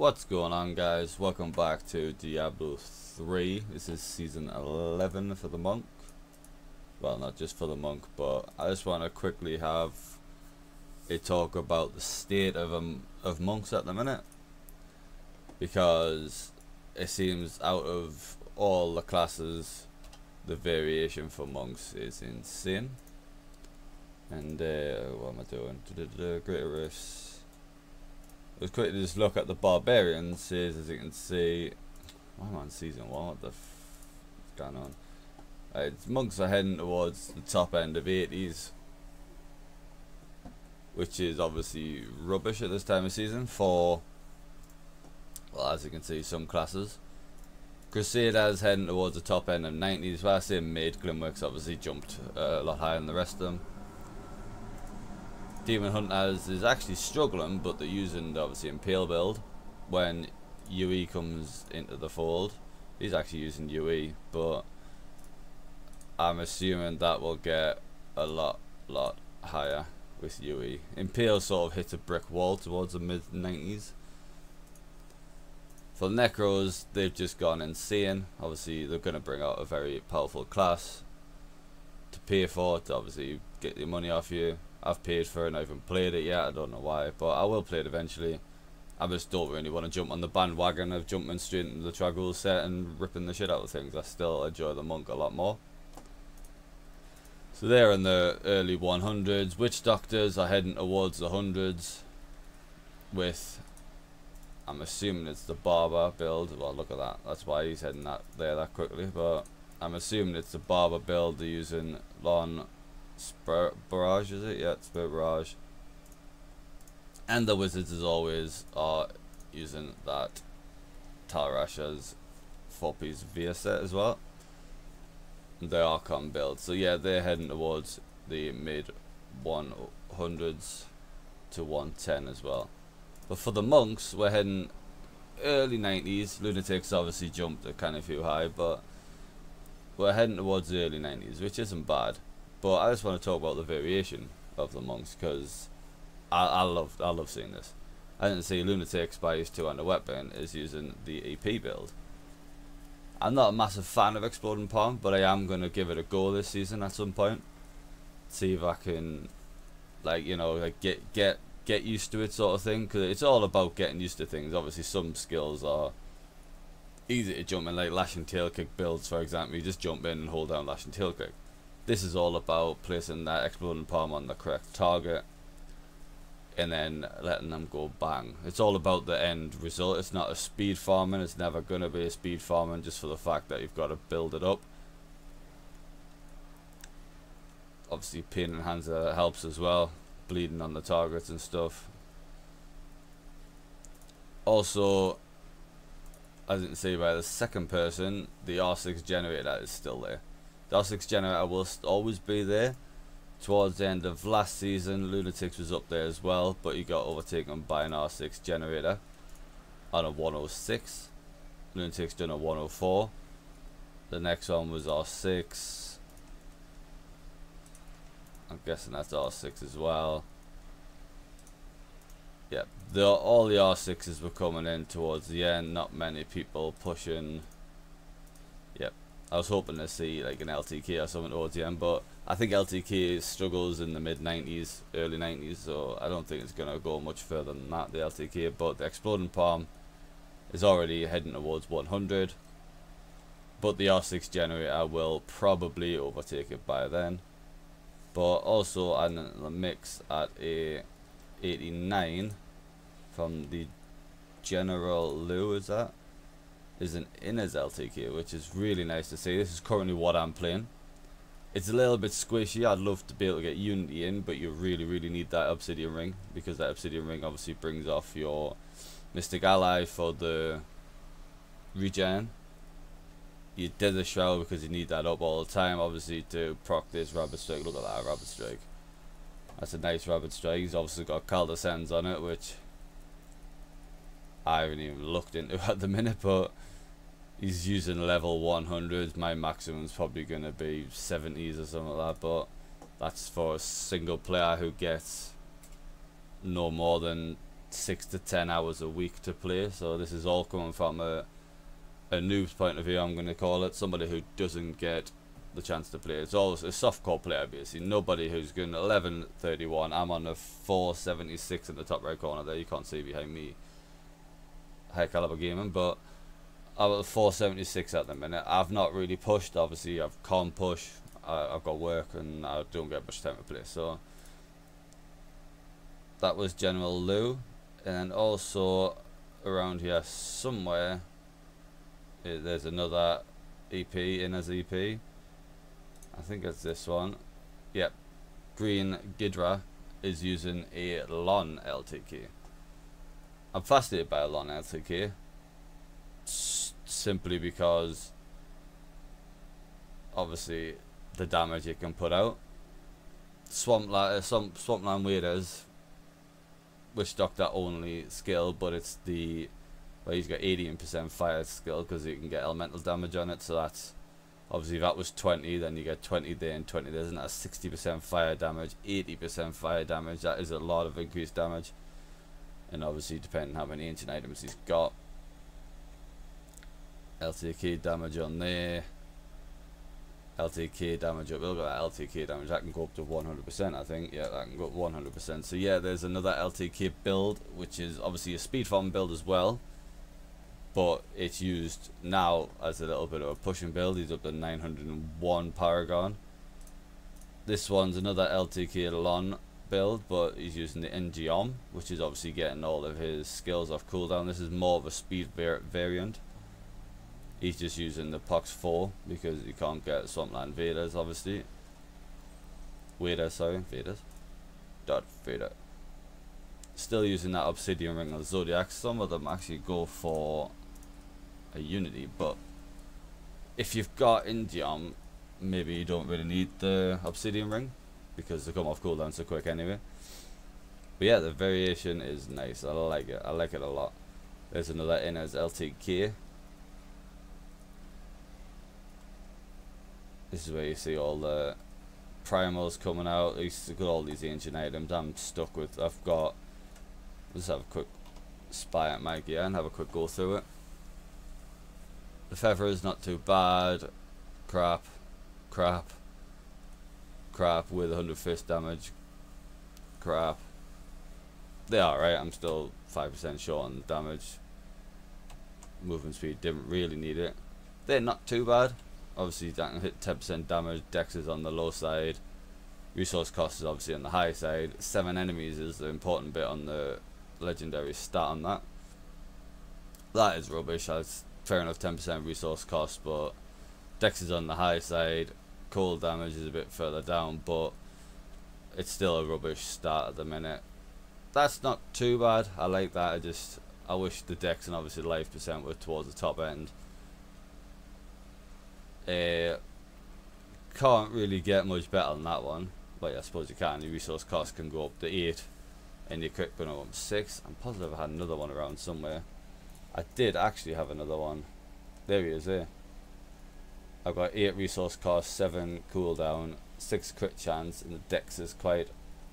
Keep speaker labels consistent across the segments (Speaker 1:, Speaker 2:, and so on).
Speaker 1: What's going on, guys? Welcome back to Diablo 3. This is season 11 for the monk. Well, not just for the monk, but I just want to quickly have a talk about the state of monks at the minute, because it seems out of all the classes, the variation for monks is insane. And what am I doing? Greater Rifts. Let's quickly just look at the barbarians. As you can see, I'm on season 1. What the f is going on? Monks are heading towards the top end of 80s, which is obviously rubbish at this time of season for, well, as you can see, some classes. Crusaders heading towards the top end of 90s. Well, I say mid. Glimworks obviously jumped a lot higher than the rest of them. Demon Hunters is actually struggling, but they're using obviously Impale build when UE comes into the fold. He's actually using UE, but I'm assuming that will get a lot higher with UE. Impale sort of hits a brick wall towards the mid 90s. For Necros, they've just gone insane. Obviously, they're going to bring out a very powerful class to pay for, to obviously get your money off you. I've paid for it and I haven't played it yet. I don't know why, but I will play it eventually. I just don't really want to jump on the bandwagon of jumping straight into the Tragul set and ripping the shit out of things. I still enjoy the monk a lot more. So they're in the early 100s. Witch Doctors are heading towards the hundreds with, I'm assuming it's the Barber build. Well, look at that. That's why he's heading that quickly. But I'm assuming it's the Barber build. They're using LoN Barrage, is it? Yeah, it's Barrage. And the Wizards, as always, are using that Talrash's 4-piece VS set as well. The Archon build. So yeah, they're heading towards the mid 100s to 110 as well. But for the monks, we're heading early 90s. Lunatics obviously jumped a kind of few high, but we're heading towards the early 90s, which isn't bad. But I just want to talk about the variation of the monks, because I love seeing this. I didn't see Lunatics by his 2-handed weapon is using the EP build. I'm not a massive fan of Exploding Palm, but I am going to give it a go this season at some point. See if I can, like, you know, like get used to it, sort of thing, because it's all about getting used to things. Obviously some skills are easy to jump in, like lash and tail kick builds, for example. You just jump in and hold down lash and tail kick. This is all about placing that Exploding Palm on the correct target and then letting them go bang. It's all about the end result. It's not a speed farming. It's never going to be a speed farming, just for the fact that you've got to build it up. Obviously pain in hands helps as well, bleeding on the targets and stuff. Also, as you can see by the second person, the R6 generator is still there. The R6 generator will always be there. Towards the end of last season, Lunatics was up there as well, but he got overtaken by an R6 generator on a 106. Lunatics done a 104. The next one was R6. I'm guessing that's R6 as well. Yeah, all the R6s were coming in towards the end. Not many people pushing. Yep. I was hoping to see like an LTK or something towards the end, but I think LTK struggles in the mid 90s, early 90s, so I don't think it's going to go much further than that, the LTK. But the Exploding Palm is already heading towards 100, but the R6 generator will probably overtake it by then. But also in the mix at a 89 from the General Lou, is an Innes LTK, which is really nice to see. This is currently what I'm playing. It's a little bit squishy. I'd love to be able to get Unity in, but you really need that Obsidian Ring, because that Obsidian Ring obviously brings off your Mystic Ally for the regen. You did the Shroud because you need that up all the time, obviously, to proc this Rapid Strike. Look at that Rapid Strike. That's a nice Rapid Strike. He's obviously got Caldescends on it, which I haven't even looked into at the minute, but he's using level 100s. My maximum's probably going to be 70s or something like that, but that's for a single player who gets no more than 6 to 10 hours a week to play. So this is all coming from a noob's point of view, I'm going to call it. Somebody who doesn't get the chance to play. It's always a softcore player, basically. Nobody who's going 11:31. I'm on a 476 in the top right corner there. You can't see behind me. High caliber gaming, but I'm at 476 at the minute. I've not really pushed. Obviously, I can't push. I've got work and I don't get much time to play. So that was General Lou, and also around here somewhere there's another EP in as EP. I think it's this one. Yep, Green Gidra is using a LoN LTK. I'm fascinated by a LoN LTK simply because obviously the damage it can put out. Swampland Waders, which doctor only skill, but it's the, well, he's got 18% fire skill because you can get elemental damage on it. So that's obviously, if that was 20, then you get 20 there and 20 there. Isn't that 60% fire damage, 80% fire damage? That is a lot of increased damage. And obviously, depending on how many ancient items he's got. LTK damage on there. LTK damage up. Look at that LTK damage. That can go up to 100%, I think. Yeah, that can go up 100%. So yeah, there's another LTK build, which is obviously a speed farm build as well. But it's used now as a little bit of a pushing build. He's up to 901 Paragon. This one's another LTK LoN build, but he's using the NGOM, which is obviously getting all of his skills off cooldown. This is more of a speed variant. He's just using the Pox 4 because you can't get Swampland Vaders, obviously. Vaders, sorry, Vaders. Dot Vader. Still using that Obsidian Ring of Zodiac. Some of them actually go for a Unity, but if you've got Indium, maybe you don't really need the Obsidian Ring because they come off cooldown so quick anyway. But yeah, the variation is nice. I like it. I like it a lot. There's another Inez LTK. This is where you see all the primals coming out. I used to get all these ancient items. I'm stuck with. Let's have a quick spy at my gear and have a quick go through it. The feather is not too bad. Crap with 100 fist damage. Crap. They are right. I'm still 5% short on damage. Movement speed, didn't really need it. They're not too bad. Obviously that can hit 10% damage. Dex is on the low side. Resource cost is obviously on the high side. 7 enemies is the important bit on the legendary stat on that. That is rubbish. That's fair enough, 10% resource cost, but Dex is on the high side. Cold damage is a bit further down, but it's still a rubbish stat at the minute. That's not too bad. I like that. I wish the Dex and obviously life percent were towards the top end. Can't really get much better than that one, but yeah, I suppose you can. Your resource cost can go up to 8 and your crit can go up to 6. I'm positive I had another one around somewhere. I did actually have another one. There he is there. I've got 8 resource cost, 7 cooldown, 6 crit chance, and the Dex is quite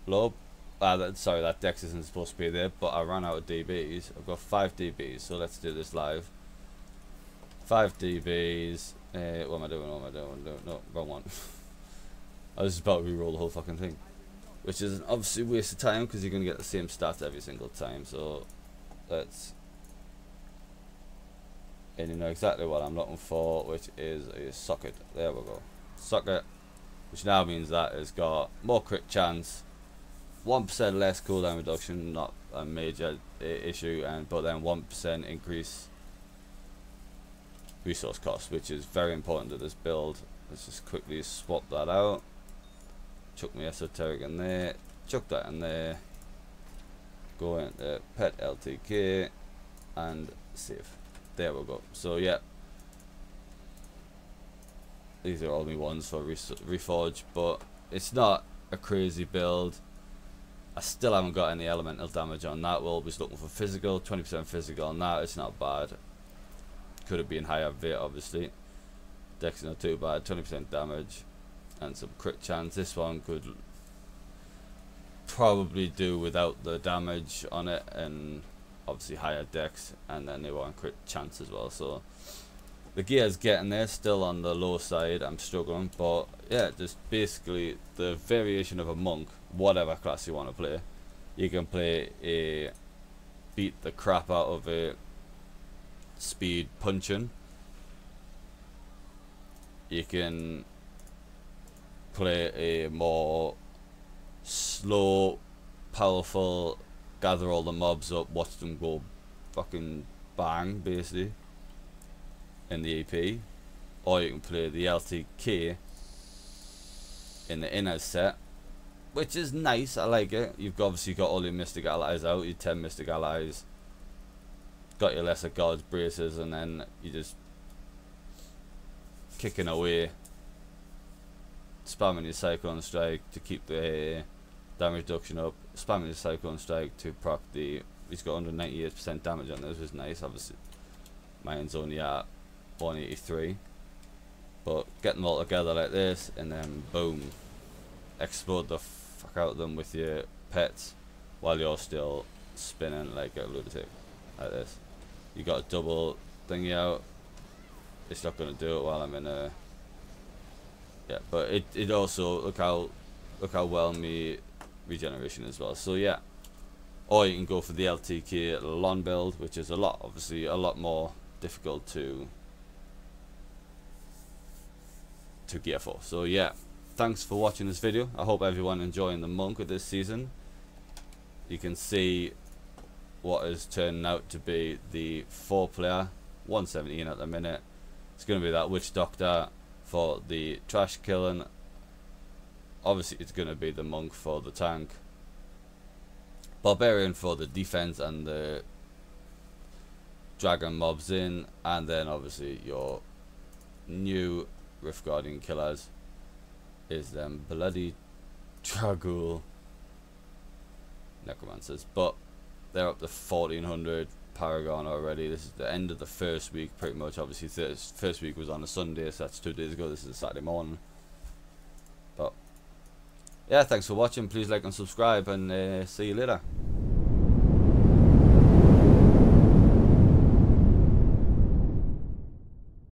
Speaker 1: low. Sorry, that Dex isn't supposed to be there, but I ran out of DBs. I've got 5 DBs, so let's do this live. 5 DBs. What am I doing? No, wrong one. I was about to re-roll the whole fucking thing, which is an obviously waste of time because you're going to get the same stats every single time. So let's, and you know exactly what I'm looking for, which is a socket. There we go, socket, which now means that it's got more crit chance, 1% less cooldown reduction, not a major issue, and but then 1% increase resource cost, which is very important to this build. Let's just quickly swap that out. Chuck my esoteric in there, chuck that in there, go into pet LTK and save. There we go. So yeah, these are all my ones for reforge, but it's not a crazy build. I still haven't got any elemental damage on that. We're always looking for physical, 20% physical on that. It's not bad. Could have been higher vet, obviously. Dex is not too bad, 20% damage and some crit chance. This one could probably do without the damage on it, and obviously higher dex, and then they want crit chance as well. So the gear's getting there, still on the low side. I'm struggling, but yeah, just basically the variation of a monk, whatever class you want to play. You can play a beat the crap out of a speed punching. You can play a more slow, powerful, gather all the mobs up, watch them go fucking bang, basically, in the EP. Or you can play the LTK in the inner set, which is nice. I like it. You've obviously got all your mystic allies out, your 10 mystic allies, got your lesser gods braces, and then you just kicking away, spamming your cyclone strike to keep the damage reduction up, spamming your cyclone strike to proc the. He's got 198% damage on this, which is nice. Obviously mine's only at 183, but getting them all together like this, and then boom, explode the fuck out of them with your pets while you're still spinning like a lunatic like this. You got a double thingy out. It's not gonna do it while I'm in a. Yeah, but it also look how well me regeneration as well. So yeah, or you can go for the LTK LoN build, which is obviously a lot more difficult to gear for. So yeah, thanks for watching this video. I hope everyone enjoying the monk of this season. You can see what is turning out to be the 4-player 117 at the minute. It's going to be that witch doctor for the trash killing. Obviously it's going to be the monk for the tank, barbarian for the defense and the dragon mobs in, and then obviously your new Rift Guardian killers is them bloody Dragul necromancers, but they're up to 1400 Paragon already. This is the end of the first week pretty much. Obviously first week was on a Sunday, so that's 2 days ago. This is a Saturday morning. But yeah, thanks for watching. Please like and subscribe, and see you later.